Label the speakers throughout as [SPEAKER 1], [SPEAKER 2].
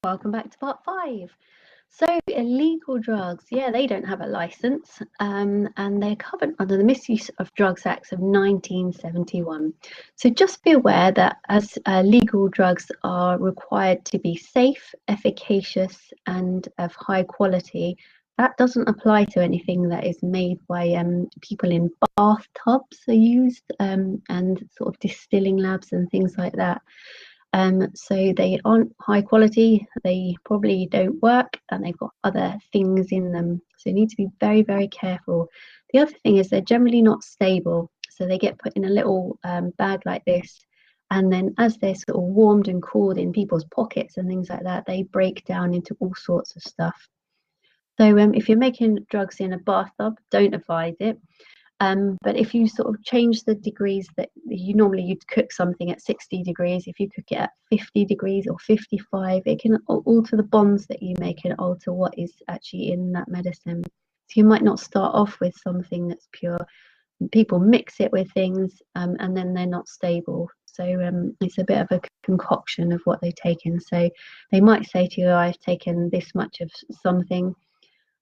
[SPEAKER 1] Welcome back to part 5. So, illegal drugs, yeah, they don't have a license, and they're covered under the Misuse of Drugs Act of 1971. So, just be aware that as legal drugs are required to be safe, efficacious, and of high quality, that doesn't apply to anything that is made by people in bathtubs, are used, and sort of distilling labs and things like that. So they aren't high quality, they probably don't work, and they've got other things in them. So you need to be very, very careful. The other thing is they're generally not stable. So they get put in a little bag like this. And then as they're sort of warmed and cooled in people's pockets and things like that, they break down into all sorts of stuff. So if you're making drugs in a bathtub, don't advise it. But if you sort of change the degrees that you'd cook something at 60 degrees, if you cook it at 50 degrees or 55, it can alter the bonds that you make and alter what is actually in that medicine. So you might not start off with something that's pure. People mix it with things and then they're not stable. So it's a bit of a concoction of what they take in. So they might say to you, I've taken this much of something,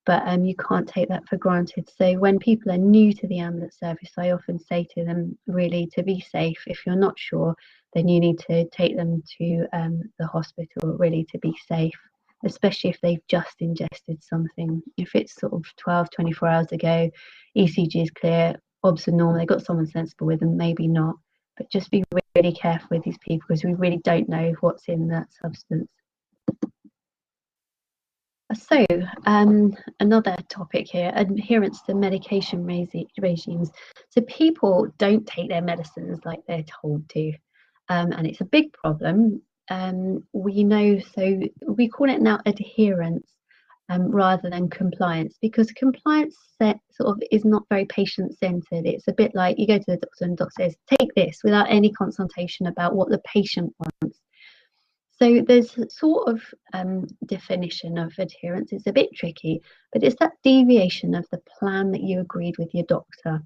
[SPEAKER 1] but you can't take that for granted. So when people are new to the ambulance service, I often say to them, really, to be safe, if you're not sure, then you need to take them to the hospital, really, to be safe, especially if they've just ingested something. If it's sort of 12, 24 hours ago, ECG is clear, obs are normal, they've got someone sensible with them, maybe not. But just be really careful with these people because we really don't know what's in that substance. So, another topic here, adherence to medication regimes. So people don't take their medicines like they're told to, and it's a big problem. We know, so we call it now adherence rather than compliance, because compliance sort of is not very patient-centered. It's a bit like you go to the doctor and the doctor says, take this, without any consultation about what the patient wants. So there's a sort of definition of adherence. It's a bit tricky, but it's that deviation of the plan that you agreed with your doctor.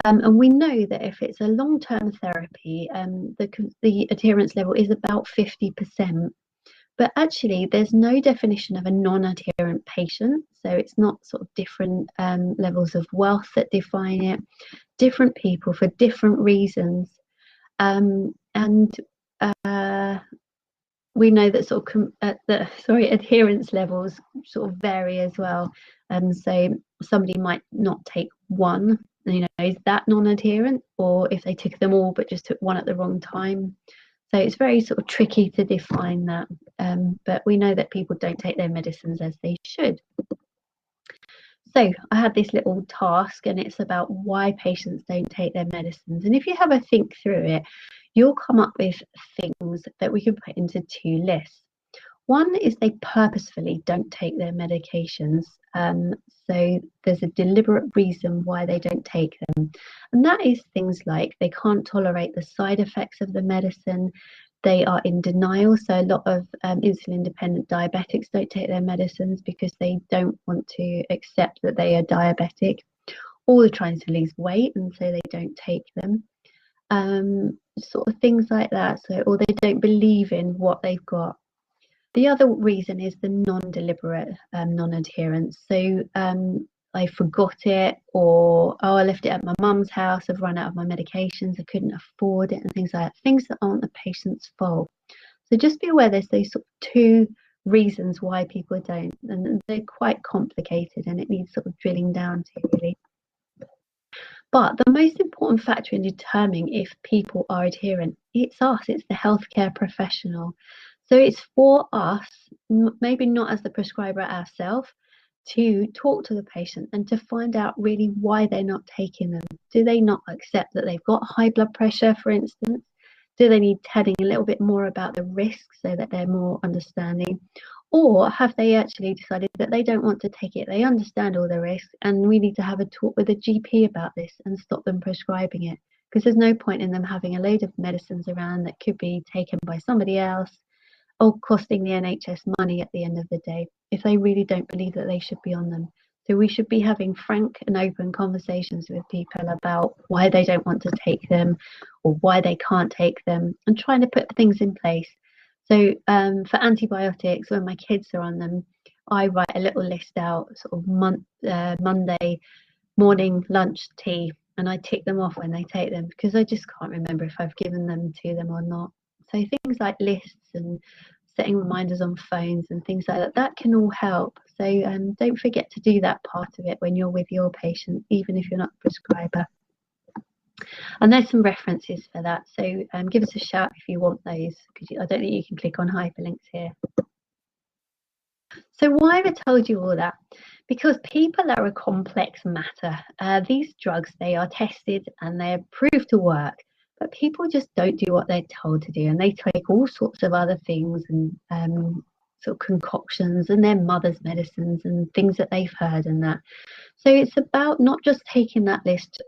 [SPEAKER 1] And we know that if it's a long-term therapy, the adherence level is about 50%. But actually, there's no definition of a non-adherent patient. So it's not sort of different levels of wealth that define it. Different people for different reasons. And we know that sort of adherence levels sort of vary as well. So somebody might not take one, is that non-adherent, or if they took them all but just took one at the wrong time. So it's very sort of tricky to define that, but we know that people don't take their medicines as they should. So I had this little task, and it's about why patients don't take their medicines. And if you have a think through it, you'll come up with things that we can put into 2 lists. One is they purposefully don't take their medications. So there's a deliberate reason why they don't take them. And that is things like they can't tolerate the side effects of the medicine. They are in denial. So a lot of insulin-dependent diabetics don't take their medicines because they don't want to accept that they are diabetic. Or they're trying to lose weight, and so they don't take them. Sort of things like that. So, or they don't believe in what they've got. The other reason is the non-deliberate non-adherence. So I forgot it, or I left it at my mum's house, I've run out of my medications, I couldn't afford it, and things like that. Things that aren't the patient's fault. So just be aware there's those sort of 2 reasons why people don't, and they're quite complicated, and it needs sort of drilling down to, really. But the most important factor in determining if people are adherent, it's us, it's the healthcare professional. So it's for us, maybe not as the prescriber ourselves, to talk to the patient and to find out really why they're not taking them. Do they not accept that they've got high blood pressure, for instance? Do they need telling a little bit more about the risks so that they're more understanding? Or have they actually decided that they don't want to take it? They understand all the risks, and we need to have a talk with a GP about this and stop them prescribing it. Because there's no point in them having a load of medicines around that could be taken by somebody else, or costing the NHS money at the end of the day, if they really don't believe that they should be on them. So we should be having frank and open conversations with people about why they don't want to take them or why they can't take them, and trying to put things in place So for antibiotics, when my kids are on them, I write a little list out, sort of Monday morning, lunch, tea, and I tick them off when they take them because I just can't remember if I've given them to them or not. So things like lists and setting reminders on phones and things like that, that can all help. So don't forget to do that part of it when you're with your patient, even if you're not a prescriber. And there's some references for that. So give us a shout if you want those, because I don't think you can click on hyperlinks here. So why have I told you all that? Because people are a complex matter. These drugs, they are tested and they're proved to work, but people just don't do what they're told to do, and they take all sorts of other things and sort of concoctions and their mother's medicines and things that they've heard and that. So it's about not just taking that list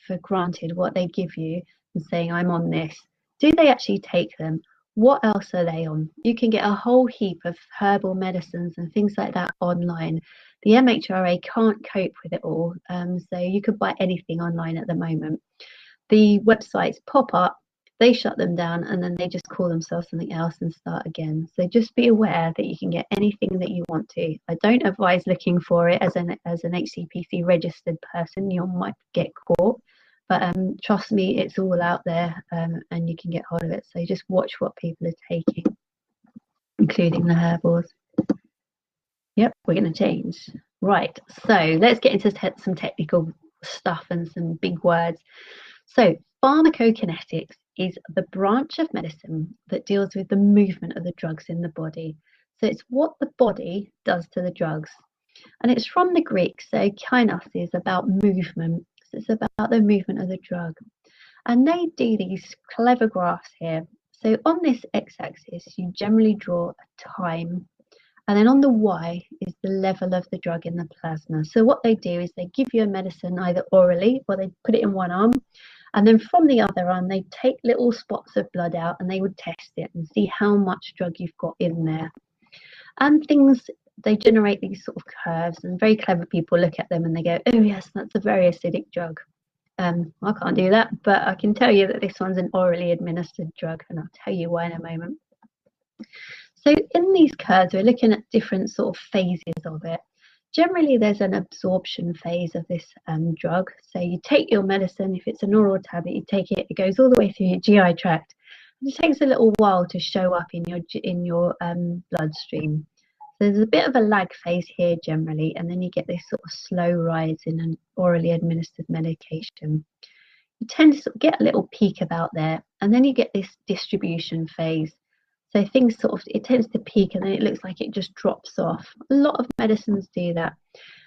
[SPEAKER 1] for granted, what they give you, and saying, I'm on this. Do they actually take them? What else are they on? You can get a whole heap of herbal medicines and things like that online. The MHRA can't cope with it all, so you could buy anything online at the moment. The websites pop up, they shut them down, and then they just call themselves something else and start again. So just be aware that you can get anything that you want to. I don't advise looking for it as an HCPC registered person. You might get caught. But trust me, it's all out there and you can get hold of it. So just watch what people are taking, including the herbals. Yep, we're going to change. Right, so let's get into some technical stuff and some big words. So pharmacokinetics is the branch of medicine that deals with the movement of the drugs in the body. So it's what the body does to the drugs. And it's from the Greek, so kainos is about movement. So it's about the movement of the drug. And they do these clever graphs here. So on this x-axis, you generally draw a time. And then on the y is the level of the drug in the plasma. So what they do is they give you a medicine either orally or they put it in one arm. And then from the other arm, they take little spots of blood out and they would test it and see how much drug you've got in there. And they generate these sort of curves, and very clever people look at them and they go, oh yes, that's a very acidic drug. I can't do that, but I can tell you that this one's an orally administered drug, and I'll tell you why in a moment. So in these curves, we're looking at different sort of phases of it. Generally, there's an absorption phase of this drug. So you take your medicine, if it's an oral tablet, you take it, it goes all the way through your GI tract. It takes a little while to show up in your bloodstream. So there's a bit of a lag phase here generally, and then you get this sort of slow rise in an orally administered medication. You tend to sort of get a little peak about there, and then you get this distribution phase. So things it tends to peak and then it looks like it just drops off. A lot of medicines do that.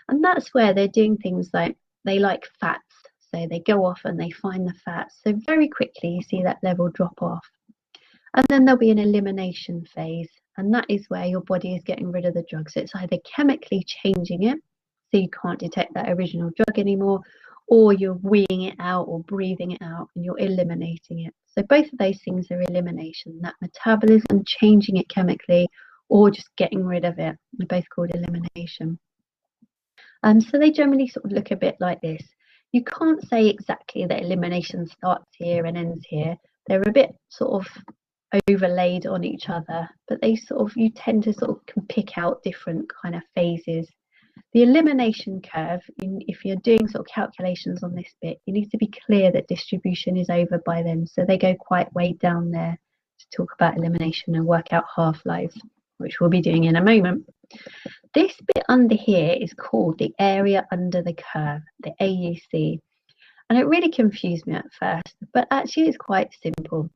[SPEAKER 1] And that's where they're doing things like they like fats. So they go off and they find the fats. So very quickly you see that level drop off. And then there'll be an elimination phase. And that is where your body is getting rid of the drug. So it's either chemically changing it, so you can't detect that original drug anymore, or you're weeing it out or breathing it out and you're eliminating it. So both of those things are elimination, that metabolism, changing it chemically, or just getting rid of it. They're both called elimination. So they generally sort of look a bit like this. You can't say exactly that elimination starts here and ends here. They're a bit sort of overlaid on each other, but you tend to sort of can pick out different kind of phases. The elimination curve, if you're doing sort of calculations on this bit, you need to be clear that distribution is over by then. So they go quite way down there to talk about elimination and work out half-lives, which we'll be doing in a moment. This bit under here is called the area under the curve, the AUC. And it really confused me at first, but actually it's quite simple.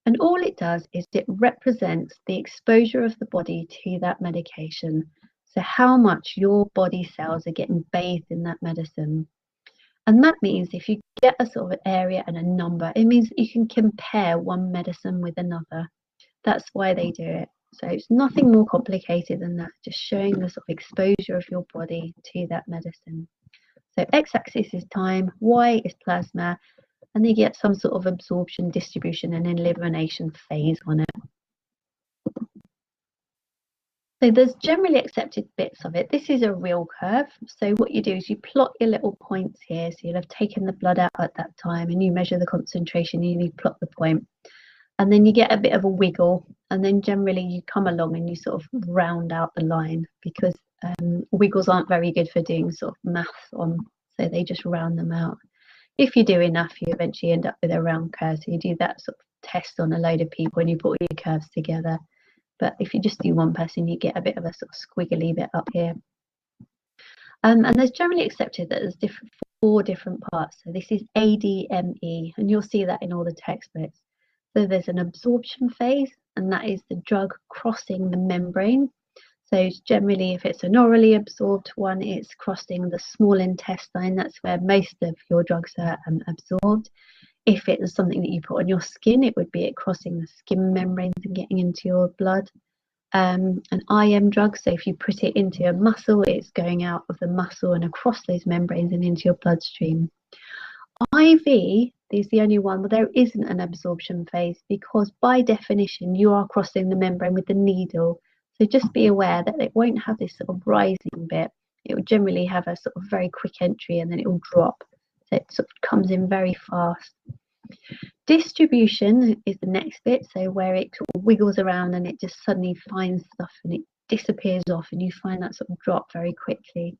[SPEAKER 1] And all it does is it represents the exposure of the body to that medication. So how much your body cells are getting bathed in that medicine. And that means if you get a sort of an area and a number, it means you can compare one medicine with another. That's why they do it. So it's nothing more complicated than that, just showing the sort of exposure of your body to that medicine. So x-axis is time, y is plasma, and they get some sort of absorption, distribution, and elimination phase on it. So there's generally accepted bits of it. This is a real curve. So what you do is you plot your little points here. So you'll have taken the blood out at that time and you measure the concentration and you plot the point. and then you get a bit of a wiggle, and then generally you come along and you sort of round out the line, because wiggles aren't very good for doing sort of maths on, so they just round them out. If you do enough, you eventually end up with a round curve. So you do that sort of test on a load of people and you put all your curves together. But if you just do one person, you get a bit of a sort of squiggly bit up here. And there's generally accepted that there's four different parts. So this is ADME, and you'll see that in all the textbooks. So there's an absorption phase, and that is the drug crossing the membrane. So generally, if it's an orally absorbed one, it's crossing the small intestine. That's where most of your drugs are absorbed. If it is something that you put on your skin, it would be it crossing the skin membranes and getting into your blood. An IM drug, so if you put it into a muscle, it's going out of the muscle and across those membranes and into your bloodstream. IV is the only one where there isn't an absorption phase, because by definition you are crossing the membrane with the needle. So just be aware that it won't have this sort of rising bit. It will generally have a sort of very quick entry and then it will drop. So it sort of comes in very fast. Distribution is the next bit, so where it sort of wiggles around and it just suddenly finds stuff and it disappears off, and you find that sort of drop very quickly.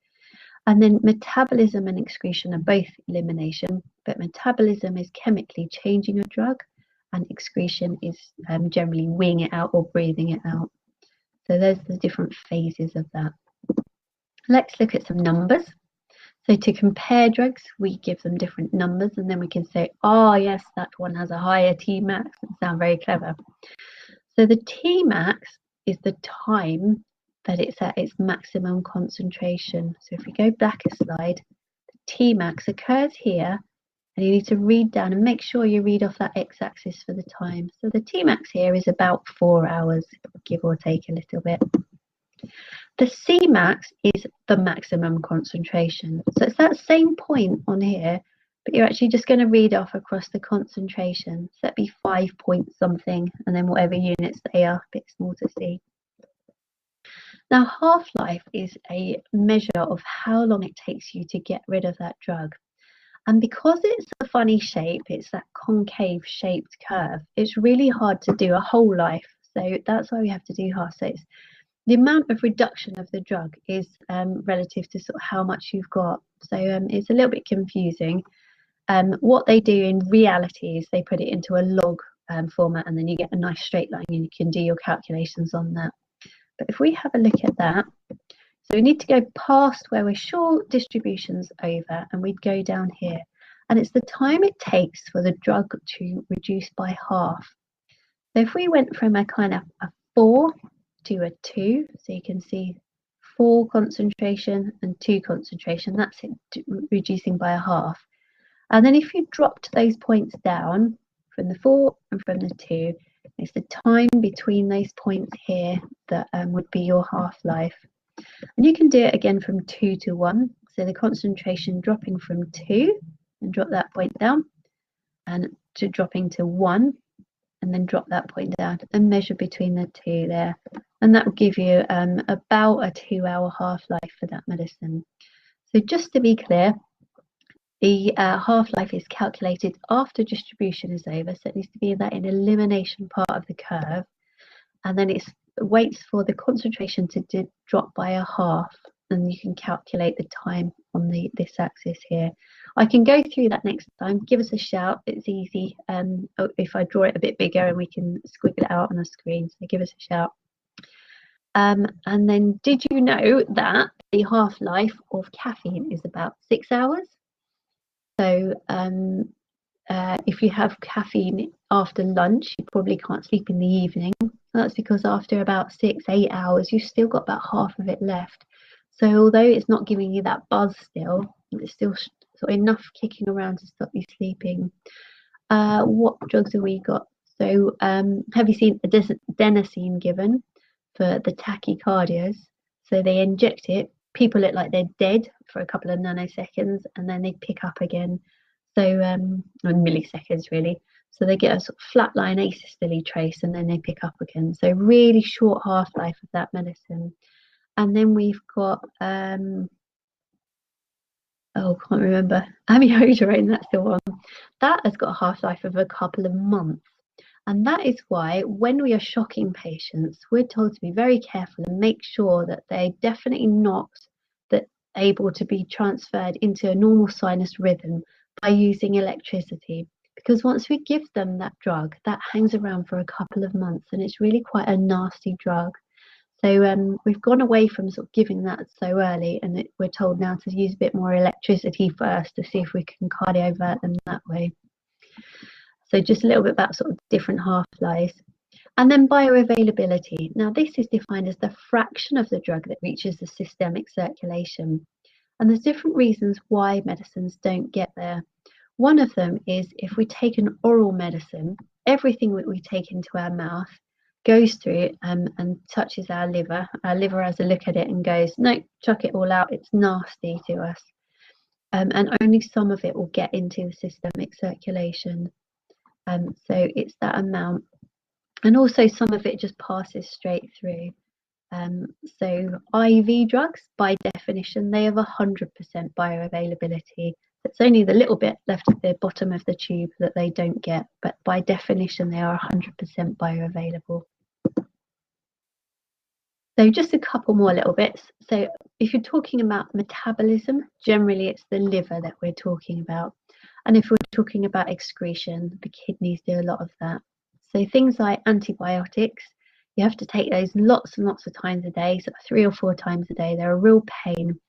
[SPEAKER 1] And then metabolism and excretion are both elimination, but metabolism is chemically changing a drug, and excretion is generally weeing it out or breathing it out. So there's the different phases of that. Let's look at some numbers. So to compare drugs, we give them different numbers, and then we can say, oh yes, that one has a higher Tmax, and sound very clever. So the Tmax is the time that it's at its maximum concentration. So if we go back a slide, the Tmax occurs here, and you need to read down and make sure you read off that x-axis for the time. So the Tmax here is about 4 hours, give or take a little bit. The Cmax is the maximum concentration. So it's that same point on here, but you're actually just going to read off across the concentration. So that'd be 5 point something, and then whatever units they are, a bit small to see. Now, half-life is a measure of how long it takes you to get rid of that drug. And because it's a funny shape, it's that concave shaped curve, it's really hard to do a whole life. So that's why we have to do half. So it's the amount of reduction of the drug is relative to sort of how much you've got. So it's a little bit confusing. What they do in reality is they put it into a log format, and then you get a nice straight line and you can do your calculations on that. But if we have a look at that, so we need to go past where we're sure distribution's over, and we'd go down here. And it's the time it takes for the drug to reduce by half. So if we went from a kind of a 4 to a 2, so you can see 4 concentration and 2 concentration, that's it reducing by a half. And then if you dropped those points down from the 4 and from the 2, it's the time between those points here that would be your half-life. And you can do it again from 2 to 1, so the concentration dropping from 2 and drop that point down, and to dropping to 1 and then drop that point down and measure between the two there, and that will give you about a 2-hour half-life for that medicine. So just to be clear, the half-life is calculated after distribution is over, so it needs to be that in elimination part of the curve, and then it waits for the concentration to drop by a half, and you can calculate the time on this axis here. I can go through that next time. Give us a shout. It's easy. If I draw it a bit bigger and we can squiggle it out on the screen, so give us a shout. And then, did you know that the half-life of caffeine is about 6 hours? So if you have caffeine after lunch, you probably can't sleep in the evening. That's because after about 6-8 hours, you've still got about half of it left. So although it's not giving you that buzz still, it's still sort of enough kicking around to stop you sleeping. What drugs have we got? So have you seen adenosine given for the tachycardias? So they inject it. People look like they're dead for a couple of nanoseconds, and then they pick up again. So milliseconds really. So they get a sort of flatline asystole trace, and then they pick up again. So really short half-life of that medicine. And then we've got can't remember. Amiodarone, that's the one. That has got a half-life of a couple of months. And that is why when we are shocking patients, we're told to be very careful and make sure that they're definitely not able to be transferred into a normal sinus rhythm by using electricity. Because once we give them that drug, that hangs around for a couple of months and it's really quite a nasty drug. So we've gone away from sort of giving that so early, and we're told now to use a bit more electricity first to see if we can cardiovert them that way. So just a little bit about sort of different half-lives. And then bioavailability. Now this is defined as the fraction of the drug that reaches the systemic circulation. And there's different reasons why medicines don't get there. One of them is if we take an oral medicine, everything that we take into our mouth goes through and touches our liver. Our liver has a look at it and goes, no, chuck it all out, it's nasty to us. And only some of it will get into the systemic circulation. So it's that amount. And also some of it just passes straight through. So IV drugs, by definition, they have 100% bioavailability. It's only the little bit left at the bottom of the tube that they don't get, but by definition, they are 100% bioavailable. So just a couple more little bits. So if you're talking about metabolism, generally it's the liver that we're talking about. And if we're talking about excretion, the kidneys do a lot of that. So things like antibiotics, you have to take those lots and lots of times a day, so 3 or 4 times a day. They're a real pain.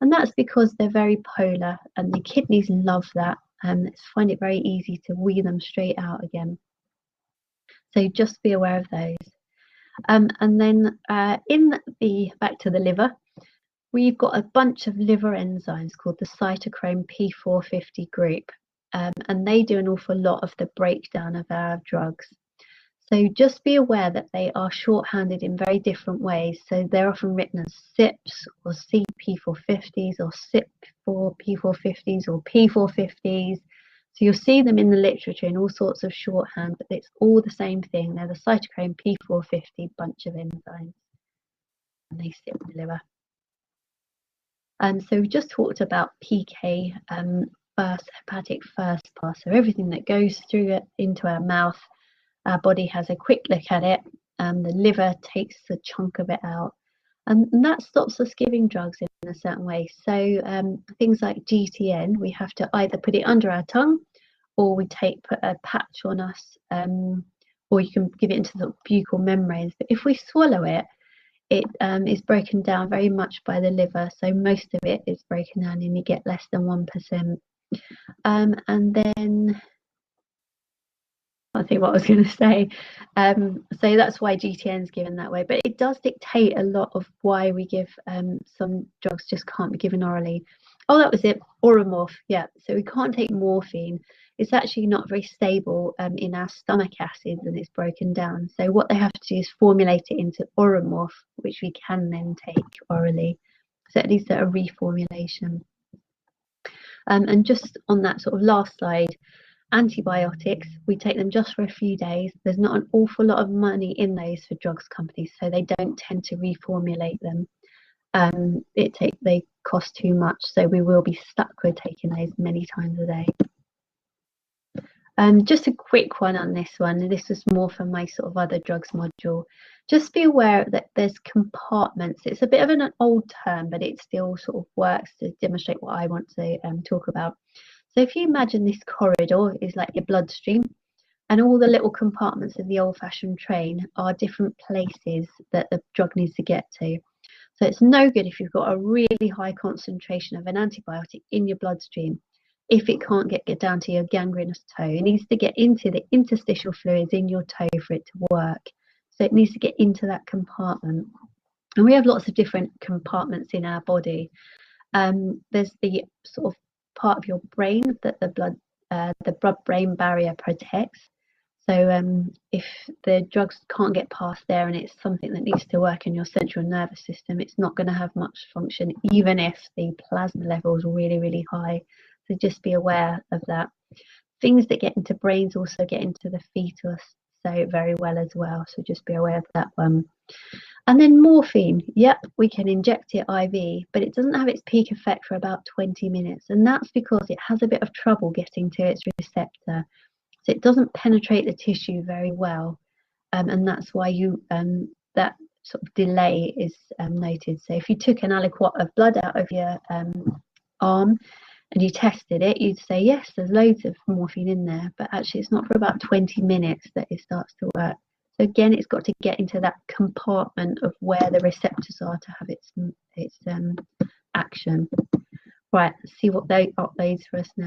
[SPEAKER 1] And that's because they're very polar and the kidneys love that and find it very easy to wee them straight out again. So just be aware of those. And then back to the liver, we've got a bunch of liver enzymes called the cytochrome P450 group, and they do an awful lot of the breakdown of our drugs. So just be aware that they are shorthanded in very different ways. So they're often written as CYPs or CP450s or CYP4P450s or P450s. So you'll see them in the literature in all sorts of shorthand, but it's all the same thing. They're the cytochrome P450 bunch of enzymes, and they sit in the liver. So we just talked about PK, hepatic first pass. So everything that goes through it into our mouth, our body has a quick look at it, and the liver takes a chunk of it out. And that stops us giving drugs in a certain way. So things like GTN, we have to either put it under our tongue, or we put a patch on us, or you can give it into the buccal membranes. But if we swallow it, it is broken down very much by the liver. So most of it is broken down and you get less than 1%. And then I think what I was going to say. So that's why GTN is given that way. But it does dictate a lot of why we give some drugs just can't be given orally. Oh, that was it. Oromorph. Yeah. So we can't take morphine. It's actually not very stable in our stomach acids and it's broken down. So what they have to do is formulate it into Oromorph, which we can then take orally. So at least a reformulation. And just on that sort of last slide, antibiotics, we take them just for a few days. There's not an awful lot of money in those for drugs companies, so they don't tend to reformulate them. They cost too much, so we will be stuck with taking those many times a day. Just a quick one on this one. This was more for my sort of other drugs module. Just be aware that there's compartments. It's a bit of an old term, but it still sort of works to demonstrate what I want to talk about. So if you imagine this corridor is like your bloodstream, and all the little compartments of the old-fashioned train are different places that the drug needs to get to. So it's no good if you've got a really high concentration of an antibiotic in your bloodstream if it can't get down to your gangrenous toe. It needs to get into the interstitial fluids in your toe for it to work. So it needs to get into that compartment. And we have lots of different compartments in our body. There's the sort of part of your brain that the blood-brain barrier protects. So if the drugs can't get past there and it's something that needs to work in your central nervous system, it's not going to have much function, even if the plasma level is really, really high. So just be aware of that. Things that get into brains also get into the fetus so very well as well. So just be aware of that one. And then morphine, yep, we can inject it IV, but it doesn't have its peak effect for about 20 minutes. And that's because it has a bit of trouble getting to its receptor. So it doesn't penetrate the tissue very well, and that's why that sort of delay is noted. So if you took an aliquot of blood out of your arm and you tested it, you'd say, yes, there's loads of morphine in there, but actually it's not for about 20 minutes that it starts to work. So again, it's got to get into that compartment of where the receptors are to have its action. Right, let's see what they uploads for us now.